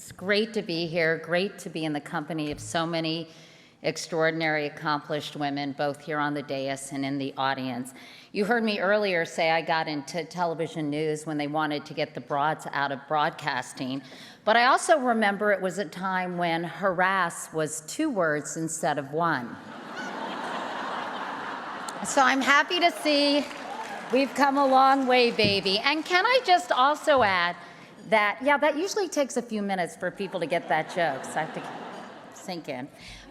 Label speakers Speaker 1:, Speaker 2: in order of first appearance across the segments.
Speaker 1: It's great to be here, great to be in the company of so many extraordinary, accomplished women, both here on the dais and in the audience. You heard me earlier say I got into television news when they wanted to get the broads out of broadcasting, but I also remember it was a time when harass was 2 words instead of 1. So I'm happy to see we've come a long way, baby. And can I just also add that, yeah, that usually takes a few minutes for people to get that joke, so I have to sink in.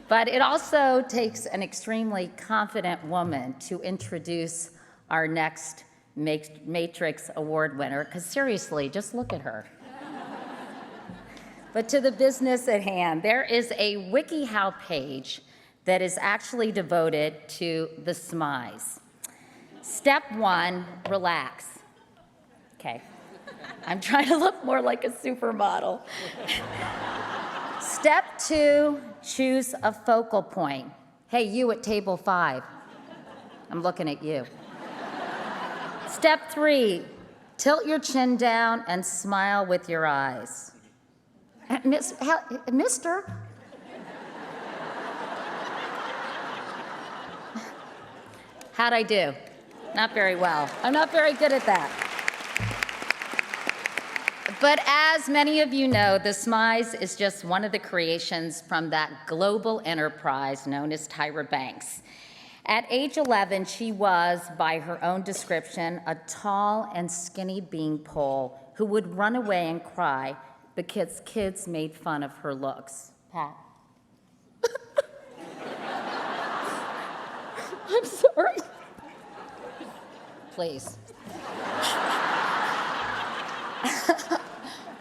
Speaker 1: But it also takes an extremely confident woman to introduce our next Matrix Award winner, because seriously, just look at her. But to the business at hand, there is a WikiHow page that is actually devoted to the SMIs. Step 1, relax. Okay, I'm trying to look more like a supermodel. Step 2, choose a focal point. Hey, you at table 5. I'm looking at you. Step 3, tilt your chin down and smile with your eyes. Mister? How'd I do? Not very well. I'm not very good at that. But as many of you know, the SMIs is just one of the creations from that global enterprise known as Tyra Banks. At age 11, she was, by her own description, a tall and skinny beanpole who would run away and cry because kids made fun of her looks. Pat. I'm sorry. Please.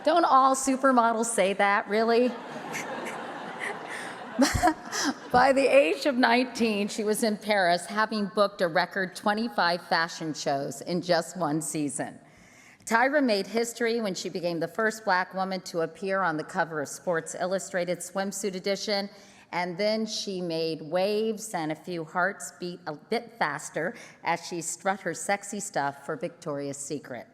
Speaker 1: Don't all supermodels say that, really? By the age of 19, she was in Paris, having booked a record 25 fashion shows in just one season. Tyra made history when she became the first Black woman to appear on the cover of Sports Illustrated swimsuit edition, and then she made waves and a few hearts beat a bit faster as she strut her sexy stuff for Victoria's Secret.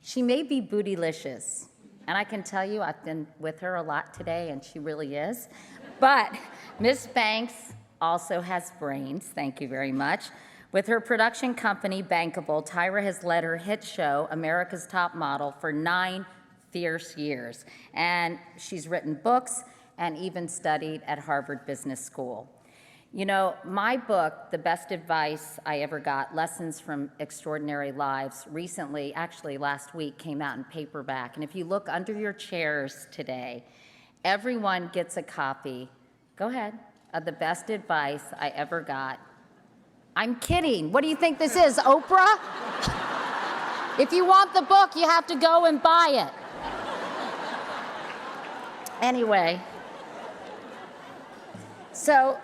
Speaker 1: She may be bootylicious, and I can tell you I've been with her a lot today, and she really is. But Miss Banks also has brains, thank you very much. With her production company, Bankable, Tyra has led her hit show, America's Top Model, for 9 fierce years. And she's written books and even studied at Harvard Business School. You know, my book, The Best Advice I Ever Got, Lessons from Extraordinary Lives, recently, actually last week, came out in paperback. And if you look under your chairs today, everyone gets a copy, go ahead, of The Best Advice I Ever Got. I'm kidding. What do you think this is, Oprah? If you want the book, you have to go and buy it. Anyway, so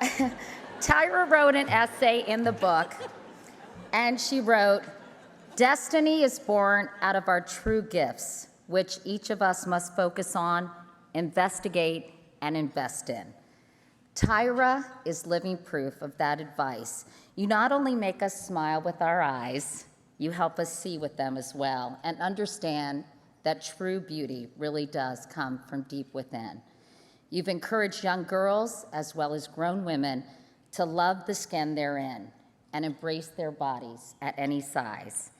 Speaker 1: Tyra wrote an essay in the book, and she wrote, "Destiny is born out of our true gifts, which each of us must focus on, investigate, and invest in." Tyra is living proof of that advice. You not only make us smile with our eyes, you help us see with them as well and understand that true beauty really does come from deep within. You've encouraged young girls as well as grown women to love the skin they're in and embrace their bodies at any size.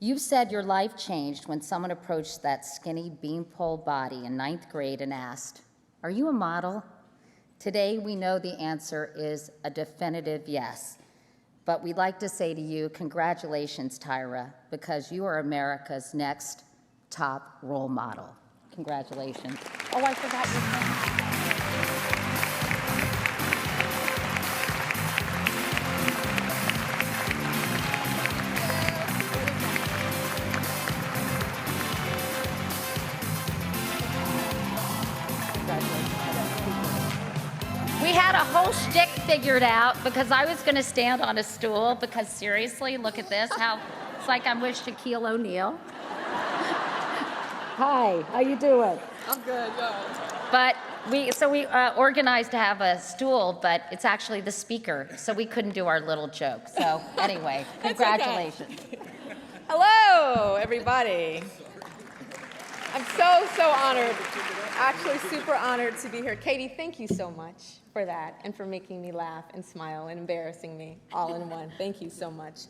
Speaker 1: You've said your life changed when someone approached that skinny beanpole body in 9th grade and asked, "Are you a model?" Today, we know the answer is a definitive yes. But we'd like to say to you, congratulations, Tyra, because you are America's next top role model. Congratulations. Oh, I forgot your name. We had a whole shtick figured out because I was going to stand on a stool because seriously, look at this, how it's like I'm with Shaquille O'Neal. Hi, how you doing?
Speaker 2: I'm good, yeah.
Speaker 1: But we organized to have a stool, but it's actually the speaker, so we couldn't do our little joke. So anyway, congratulations.
Speaker 2: Okay. Hello, everybody. I'm so honored, actually super honored to be here. Katie, thank you so much for that and for making me laugh and smile and embarrassing me all in one. Thank you so much.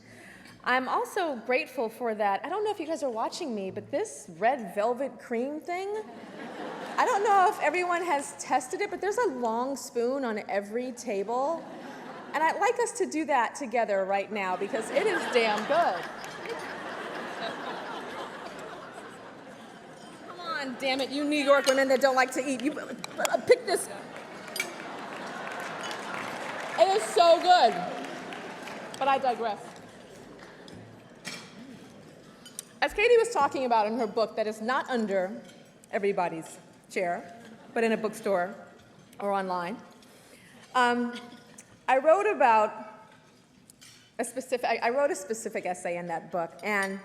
Speaker 2: I'm also grateful for that. I don't know if you guys are watching me, but this red velvet cream thing, I don't know if everyone has tested it, but there's a long spoon on every table. And I'd like us to do that together right now because it is damn good. Come on, damn it, you New York women that don't like to eat. You pick this. It is so good. But I digress. As Katie was talking about in her book that is not under everybody's chair, but in a bookstore or online, I wrote a specific essay in that book, and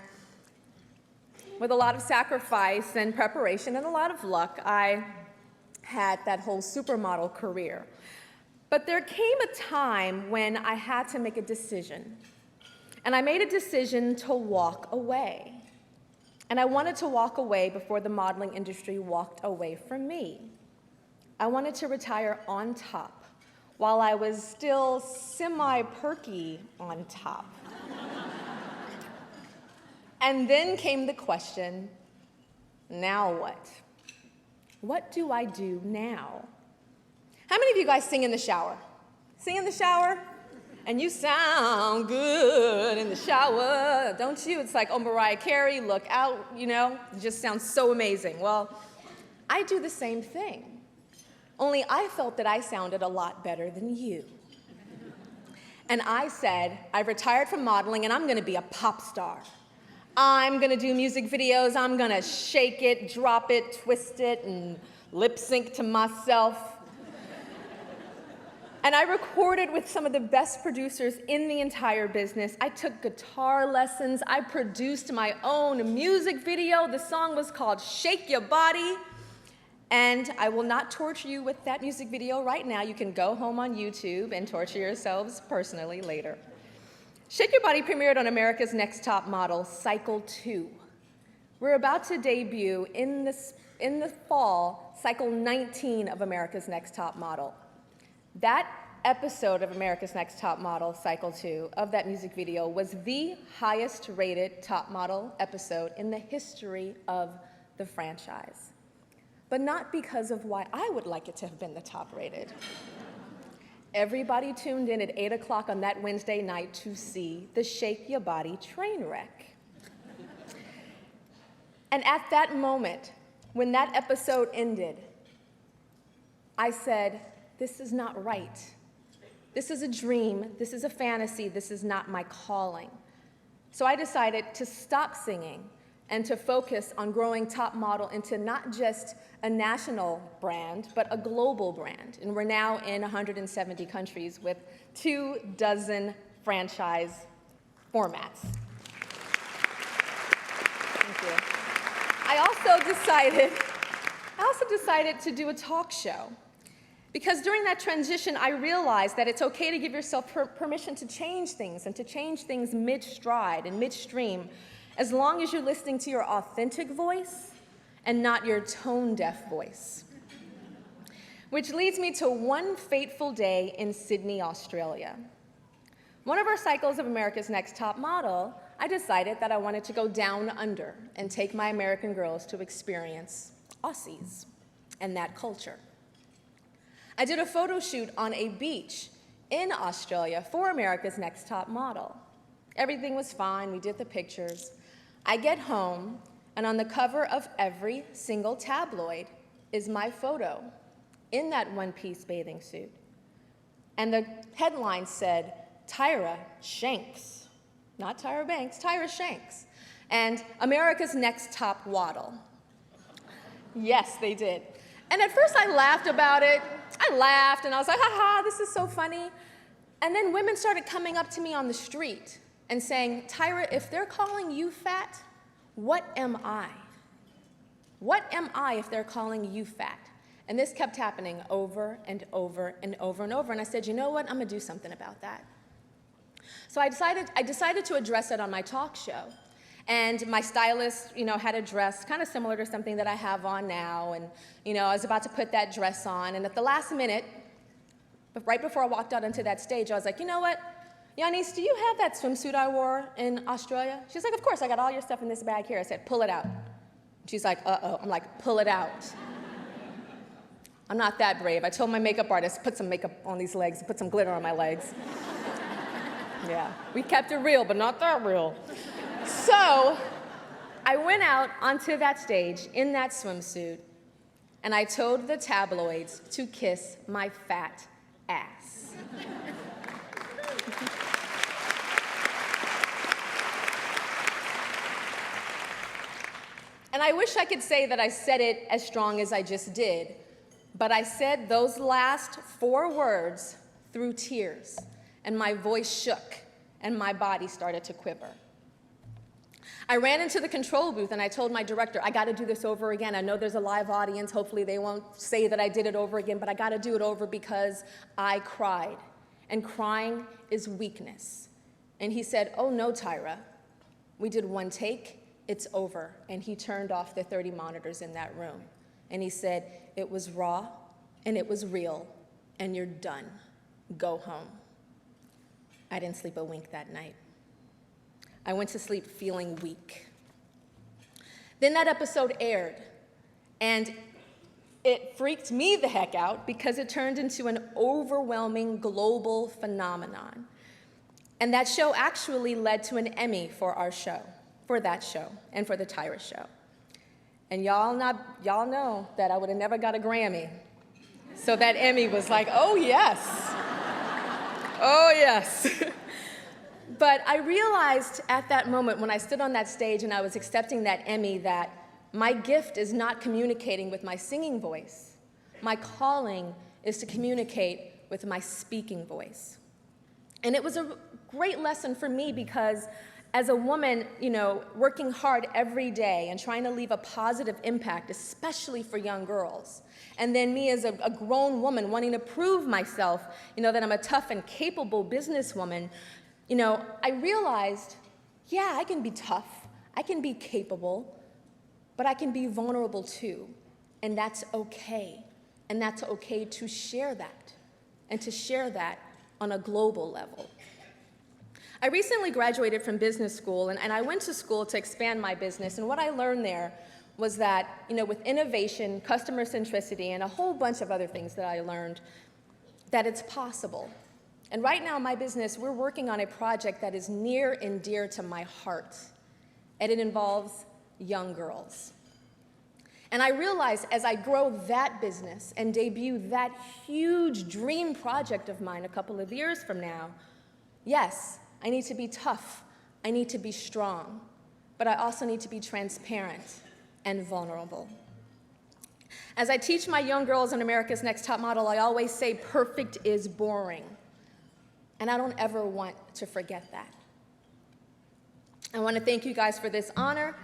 Speaker 2: with a lot of sacrifice and preparation and a lot of luck, I had that whole supermodel career. But there came a time when I had to make a decision, and I made a decision to walk away. And I wanted to walk away before the modeling industry walked away from me. I wanted to retire on top, while I was still semi-perky on top. And then came the question, now what? What do I do now? How many of you guys sing in the shower? Sing in the shower? And you sound good in the shower, don't you? It's like, oh, Mariah Carey, look out, you know? It just sounds so amazing. Well, I do the same thing. Only I felt that I sounded a lot better than you. And I said, I've retired from modeling and I'm gonna be a pop star. I'm gonna do music videos, I'm gonna shake it, drop it, twist it, and lip sync to myself. And I recorded with some of the best producers in the entire business. I took guitar lessons. I produced my own music video. The song was called Shake Your Body. And I will not torture you with that music video right now. You can go home on YouTube and torture yourselves personally later. Shake Your Body premiered on America's Next Top Model, Cycle 2. We're about to debut in the fall, Cycle 19 of America's Next Top Model. That episode of America's Next Top Model, Cycle 2, of that music video was the highest rated top model episode in the history of the franchise. But not because of why I would like it to have been the top rated. Everybody tuned in at 8 o'clock on that Wednesday night to see the Shake Your Body train wreck. And at that moment, when that episode ended, I said, this is not right. This is a dream, this is a fantasy, this is not my calling. So I decided to stop singing and to focus on growing Top Model into not just a national brand, but a global brand. And we're now in 170 countries with 24 franchise formats. Thank you. I also decided to do a talk show. Because during that transition, I realized that it's okay to give yourself permission to change things and to change things mid-stride and midstream, as long as you're listening to your authentic voice and not your tone-deaf voice. Which leads me to one fateful day in Sydney, Australia. One of our cycles of America's Next Top Model, I decided that I wanted to go down under and take my American girls to experience Aussies and that culture. I did a photo shoot on a beach in Australia for America's Next Top Model. Everything was fine, we did the pictures. I get home, and on the cover of every single tabloid is my photo in that one-piece bathing suit. And the headline said, Tyra Shanks. Not Tyra Banks, Tyra Shanks. And America's Next Top Waddle. Yes, they did. And at first I laughed about it. I laughed and I was like, haha, this is so funny. And then women started coming up to me on the street and saying, Tyra, if they're calling you fat, what am I? What am I if they're calling you fat? And this kept happening over and over and over and over. And I said, you know what, I'm gonna do something about that. So I decided to address it on my talk show. And my stylist, had a dress kind of similar to something that I have on now. And, I was about to put that dress on. And at the last minute, but right before I walked out onto that stage, I was like, you know what? Yanis, do you have that swimsuit I wore in Australia? She's like, of course, I got all your stuff in this bag here. I said, pull it out. She's like, uh-oh. I'm like, pull it out. I'm not that brave. I told my makeup artist, put some makeup on these legs, put some glitter on my legs. Yeah, we kept it real, but not that real. So I went out onto that stage in that swimsuit, and I told the tabloids to kiss my fat ass. And I wish I could say that I said it as strong as I just did, but I said those last 4 words through tears, and my voice shook, and my body started to quiver. I ran into the control booth and I told my director, I gotta do this over again. I know there's a live audience, hopefully they won't say that I did it over again, but I gotta do it over because I cried. And crying is weakness. And he said, oh no, Tyra, we did 1 take, it's over. And he turned off the 30 monitors in that room. And he said, it was raw and it was real, and you're done. Go home. I didn't sleep a wink that night. I went to sleep feeling weak. Then that episode aired, and it freaked me the heck out because it turned into an overwhelming global phenomenon. And that show actually led to an Emmy for our show, for that show, and for the Tyra show. And y'all know that I would have never got a Grammy. So that Emmy was like, oh yes, oh yes. But I realized at that moment when I stood on that stage and I was accepting that Emmy that my gift is not communicating with my singing voice. My calling is to communicate with my speaking voice. And it was a great lesson for me because as a woman, working hard every day and trying to leave a positive impact, especially for young girls, and then me as a grown woman wanting to prove myself, that I'm a tough and capable businesswoman, I realized, yeah, I can be tough, I can be capable, but I can be vulnerable too, and that's okay. And that's okay to share that, and to share that on a global level. I recently graduated from business school, and I went to school to expand my business, and what I learned there was that, with innovation, customer centricity, and a whole bunch of other things that I learned, that it's possible. And right now in my business, we're working on a project that is near and dear to my heart, and it involves young girls. And I realized as I grow that business and debut that huge dream project of mine a couple of years from now, yes, I need to be tough, I need to be strong, but I also need to be transparent and vulnerable. As I teach my young girls on America's Next Top Model, I always say perfect is boring. And I don't ever want to forget that. I want to thank you guys for this honor,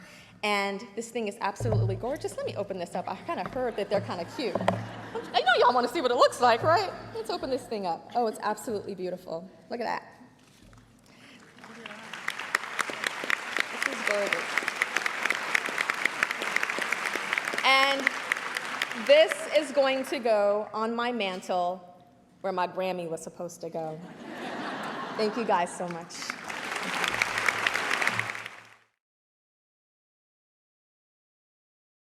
Speaker 2: and this thing is absolutely gorgeous. Let me open this up. I kind of heard that they're kind of cute. I know y'all want to see what it looks like, right? Let's open this thing up. Oh, it's absolutely beautiful. Look at that. This is gorgeous. And this is going to go on my mantle where my Grammy was supposed to go. Thank you guys so much.